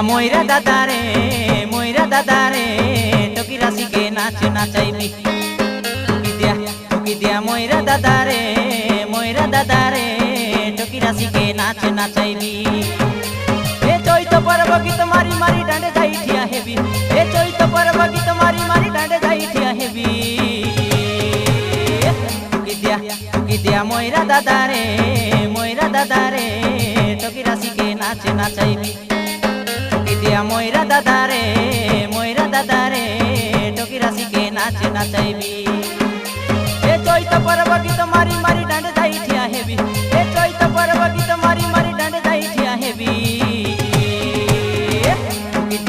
Moira दादा रे टोकी राशि के नाच नाचाइबी टोकी दिया मोइरा दादा रे टोकी राशि के नाच नाचाइबी ए चैत पर्व गीत मारी मारी डांडे जाई ठिया हेबी ए चैत पर्व गीत मारी मारी डांडे जाई ठिया हेबी टोकी दिया मोइरा दादा रे टोकी राशि के नाच नाचाइबी दिया मोइरा दादा रे टोकी राशि के नाच नाचाइबी ए चैत पर्व गीत मारी मारी डांडे